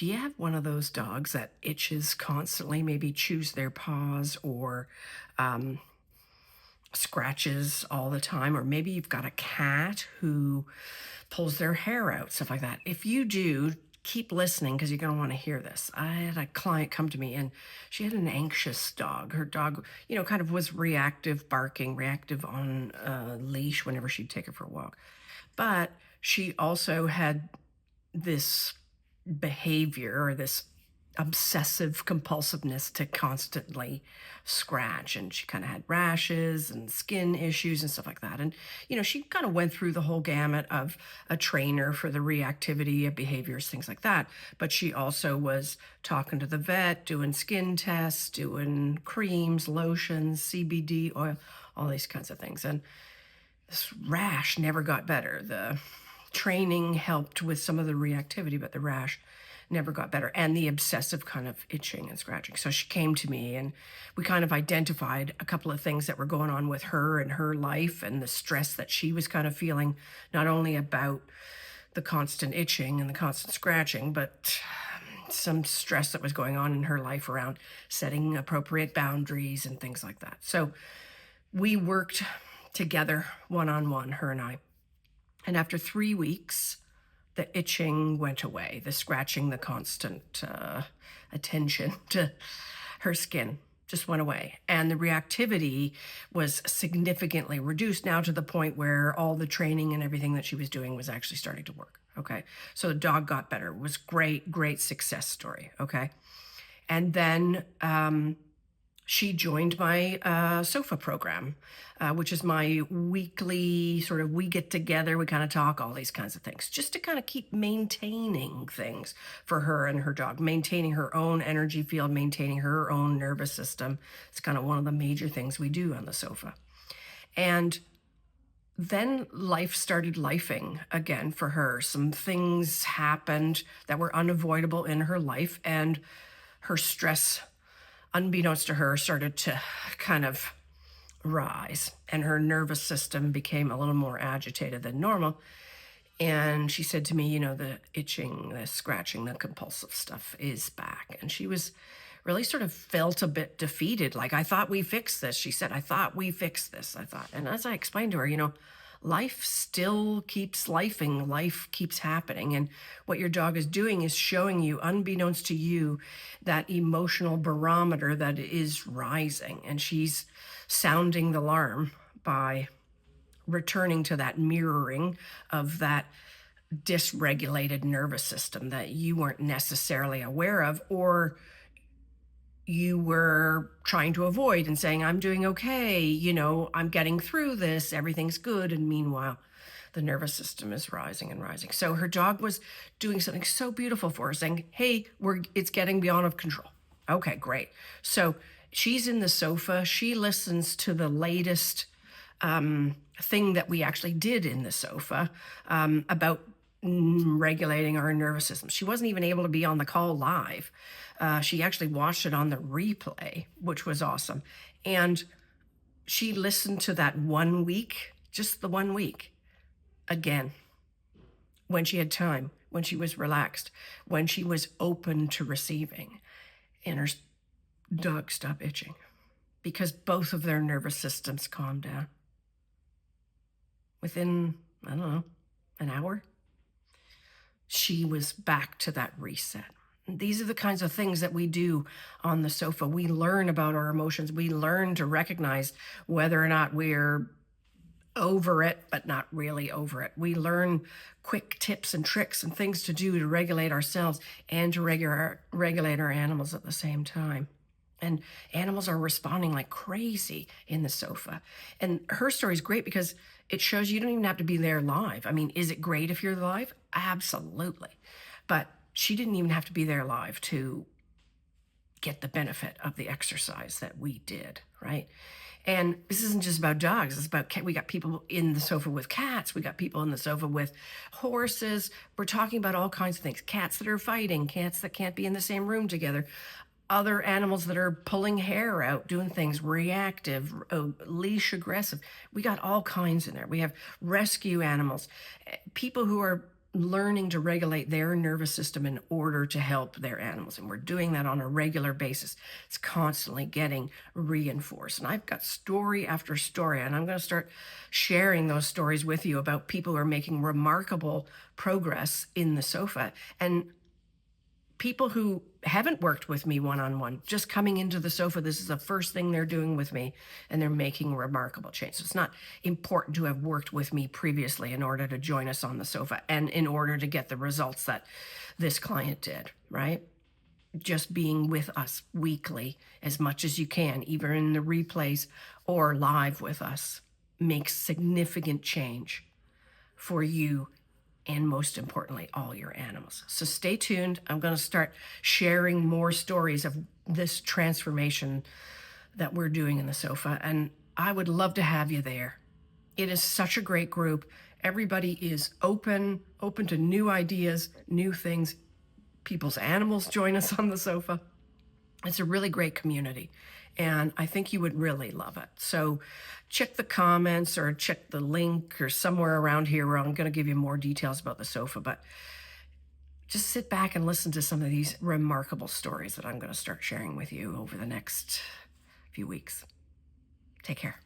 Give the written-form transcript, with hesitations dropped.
Do you have one of those dogs that itches constantly, maybe chews their paws or um, scratches all the time? Or maybe you've got a cat who pulls their hair out, stuff like that. If you do, keep listening because you're going to want to hear this. I had a client come to me and she had an anxious dog. Her dog, kind of was reactive, barking, reactive on a leash whenever she'd take her for a walk. But she also had this behavior or this obsessive compulsiveness to constantly scratch, and she kind of had rashes and skin issues and stuff like that. And she kind of went through the whole gamut of a trainer for the reactivity of behaviors, things like that. But she also was talking to the vet, doing skin tests, doing creams, lotions, CBD oil, all these kinds of things. And this rash never got better. The training helped with some of the reactivity, but the rash never got better. And the obsessive kind of itching and scratching. So she came to me and we kind of identified a couple of things that were going on with her and her life and the stress that she was kind of feeling, not only about the constant itching and the constant scratching, but some stress that was going on in her life around setting appropriate boundaries and things like that. So we worked together one on one, her and I. And after 3 weeks, the itching went away, the scratching, the constant attention to her skin just went away. And the reactivity was significantly reduced now to the point where all the training and everything that she was doing was actually starting to work. Okay. So the dog got better. It was great, great success story. Okay. And then she joined my SOFA program, which is my weekly sort of, we get together, we kind of talk, all these kinds of things, just to kind of keep maintaining things for her and her dog, maintaining her own energy field, maintaining her own nervous system. It's kind of one of the major things we do on the SOFA. And then life started lifing again for her. Some things happened that were unavoidable in her life, and her stress, unbeknownst to her, started to kind of rise, and her nervous system became a little more agitated than normal. And she said to me, the itching, the scratching, the compulsive stuff is back. And she was really sort of felt a bit defeated. Like, I thought we fixed this. She said, I thought we fixed this. I thought. And as I explained to her, life still keeps lifing, life keeps happening. And what your dog is doing is showing you, unbeknownst to you, that emotional barometer that is rising. And she's sounding the alarm by returning to that mirroring of that dysregulated nervous system that you weren't necessarily aware of, or you were trying to avoid and saying, I'm doing okay, I'm getting through this, everything's good. And meanwhile, the nervous system is rising and rising. So her dog was doing something so beautiful for her, saying, hey, it's getting beyond of control. Okay, great. So she's in the SOFA. She listens to the latest thing that we actually did in the SOFA about regulating our nervous system. She wasn't even able to be on the call live. She actually watched it on the replay, which was awesome. And she listened to that 1 week, just the 1 week, again, when she had time, when she was relaxed, when she was open to receiving. And her dog stopped itching because both of their nervous systems calmed down. Within, I don't know, an hour, she was back to that reset. These are the kinds of things that we do on the SOFA. We learn about our emotions. We learn to recognize whether or not we're over it, but not really over it. We learn quick tips and tricks and things to do to regulate ourselves and to regulate our animals at the same time. And animals are responding like crazy in the SOFA. And her story is great because it shows you don't even have to be there live. I mean, is it great if you're live? Absolutely. But she didn't even have to be there live to get the benefit of the exercise that we did, right? And this isn't just about dogs. It's about we got people in the SOFA with cats. We got people in the SOFA with horses. We're talking about all kinds of things. Cats that are fighting, cats that can't be in the same room together, other animals that are pulling hair out, doing things reactive, leash aggressive. We got all kinds in there. We have rescue animals, people who are learning to regulate their nervous system in order to help their animals. And we're doing that on a regular basis. It's constantly getting reinforced. And I've got story after story, and I'm going to start sharing those stories with you about people who are making remarkable progress in the sofa. And people who haven't worked with me one on one, just coming into the sofa, this is the first thing they're doing with me, and they're making remarkable change. So it's not important to have worked with me previously in order to join us on the sofa and in order to get the results that this client did, right? Just being with us weekly as much as you can, either in the replays or live with us, makes significant change for you and most importantly, all your animals. So stay tuned. I'm going to start sharing more stories of this transformation that we're doing in the sofa, and I would love to have you there. It is such a great group. Everybody is open to new ideas, new things. People's animals join us on the sofa. It's a really great community, and I think you would really love it. So check the comments or check the link or somewhere around here where I'm going to give you more details about the sofa. But just sit back and listen to some of these remarkable stories that I'm going to start sharing with you over the next few weeks. Take care.